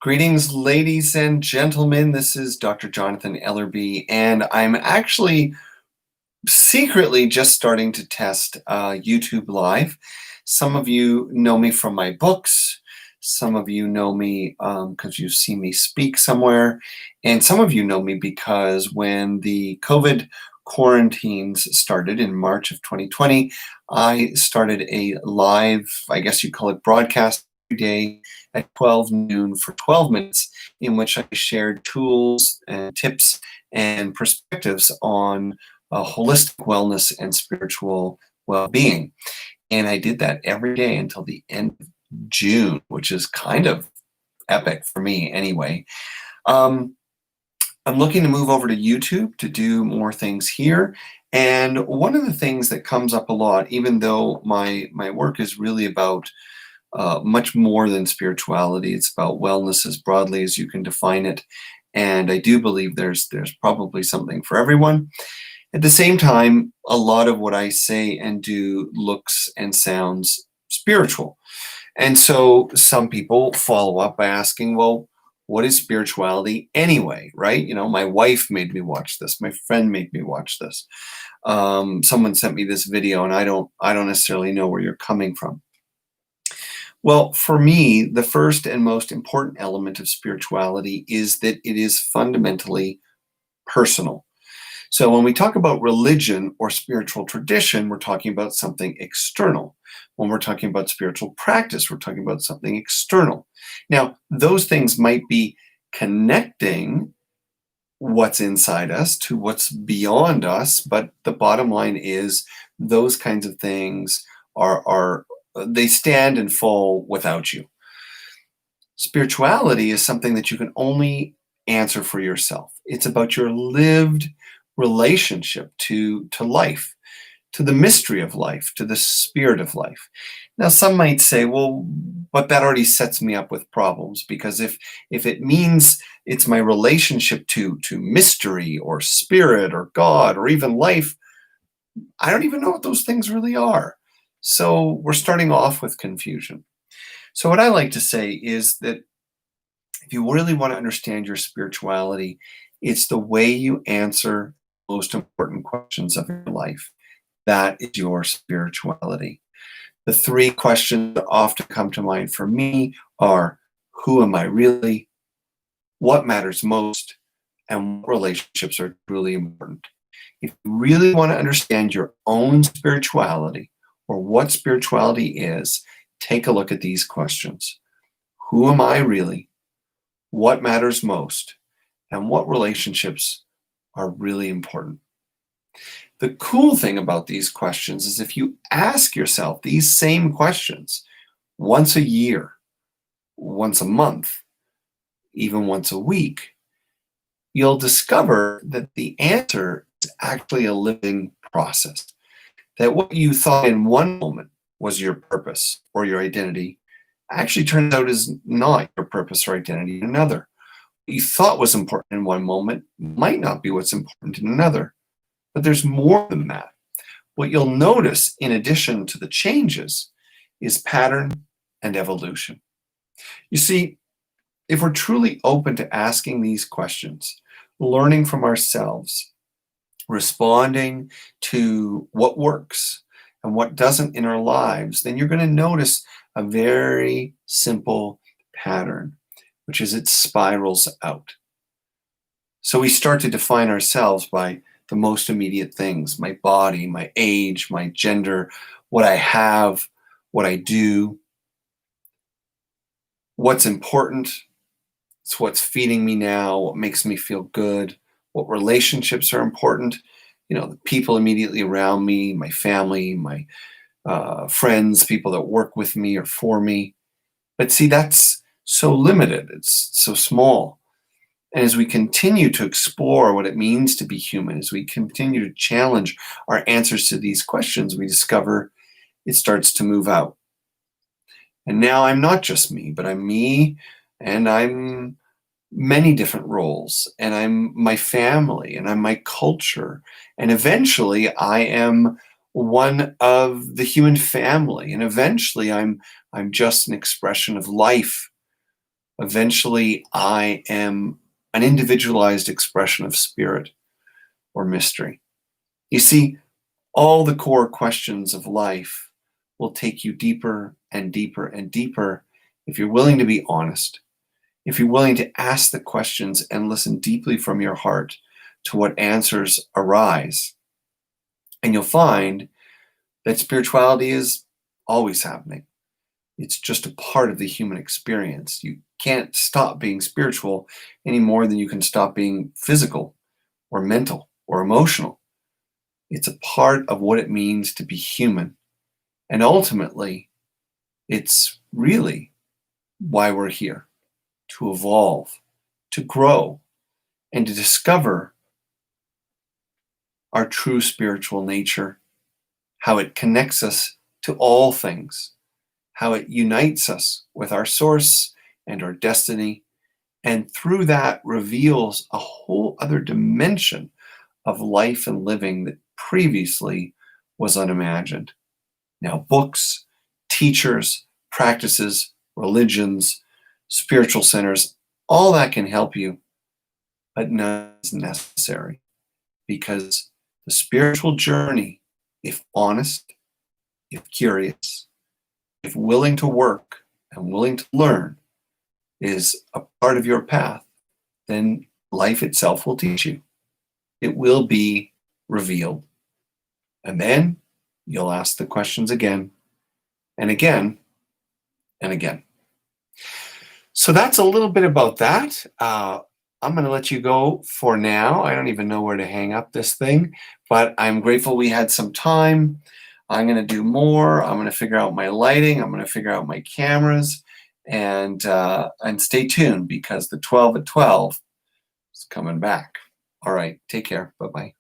Greetings, ladies and gentlemen. This is Dr. Jonathan Ellerby, and I'm actually secretly just starting to test YouTube Live. Some of you know me from my books. Some of you know me because you've seen me speak somewhere. And some of you know me because when the COVID quarantines started in March of 2020, I started a live, I guess you call it broadcast, every day at 12 noon for 12 minutes, in which I shared tools and tips and perspectives on holistic wellness and spiritual well-being. And I did that every day until the end of June, which is kind of epic for me anyway. I'm looking to move over to YouTube to do more things here. And one of the things that comes up a lot, even though my work is really about much more than spirituality, it's about wellness as broadly as you can define it. And I do believe there's probably something for everyone. At the same time, a lot of what I say and do looks and sounds spiritual. And so some people follow up by asking, well, what is spirituality anyway, right? You know, my wife made me watch this. My friend made me watch this. Someone sent me this video, and I don't necessarily know where you're coming from. Well, for me, the first and most important element of spirituality is that it is fundamentally personal. So when we talk about religion or spiritual tradition, we're talking about something external. When we're talking about spiritual practice, we're talking about something external. Now, those things might be connecting what's inside us to what's beyond us, but the bottom line is those kinds of things they stand and fall without you. Spirituality is something that you can only answer for yourself. It's about your lived relationship to life, to the mystery of life, to the spirit of life. Now, some might say, well, but that already sets me up with problems, because if it means it's my relationship to mystery or spirit or God or even life, I don't even know what those things really are. So we're starting off with confusion. So what I like to say is that if you really want to understand your spirituality, it's the way you answer the most important questions of your life. That is your spirituality. The three questions that often come to mind for me are, who am I really? What matters most? And what relationships are truly important? If you really want to understand your own spirituality, or what spirituality is, take a look at these questions. Who am I really? What matters most? And what relationships are really important? The cool thing about these questions is if you ask yourself these same questions once a year, once a month, even once a week, you'll discover that the answer is actually a living process. That what you thought in one moment was your purpose or your identity actually turns out is not your purpose or identity in another. What you thought was important in one moment might not be what's important in another. But there's more than that. What you'll notice, in addition to the changes, is pattern and evolution. You see, if we're truly open to asking these questions, learning from ourselves, responding to what works and what doesn't in our lives, then you're going to notice a very simple pattern, which is it spirals out. So we start to define ourselves by the most immediate things: my body, my age, my gender, what I have, what I do, what's important. It's what's feeding me now, what makes me feel good, what relationships are important, the people immediately around me, my family, my friends, people that work with me or for me. But see, that's so limited. It's so small. And as we continue to explore what it means to be human, as we continue to challenge our answers to these questions, we discover it starts to move out. And now I'm not just me, but I'm me, and I'm many different roles, and I'm my family, and I'm my culture, and eventually I am one of the human family, and eventually I'm just an expression of life. Eventually, I am an individualized expression of spirit or mystery. You see, all the core questions of life will take you deeper and deeper and deeper if you're willing to be honest, if you're willing to ask the questions and listen deeply from your heart to what answers arise. And you'll find that spirituality is always happening. It's just a part of the human experience. You can't stop being spiritual any more than you can stop being physical or mental or emotional. It's a part of what it means to be human. And ultimately, it's really why we're here, to evolve, to grow, and to discover our true spiritual nature, how it connects us to all things, how it unites us with our source and our destiny, and through that reveals a whole other dimension of life and living that previously was unimagined. Now, books, teachers, practices, religions, spiritual centers, all that can help you, but none is necessary, because the spiritual journey, if honest, if curious, if willing to work and willing to learn, is a part of your path, then life itself will teach you. It will be revealed. And then you'll ask the questions again and again and again. So that's a little bit about that. I'm going to let you go for now. I don't even know where to hang up this thing, but I'm grateful we had some time. I'm going to do more. I'm going to figure out my lighting. I'm going to figure out my cameras, and stay tuned, because the 12 at 12 is coming back. All right. Take care. Bye-bye.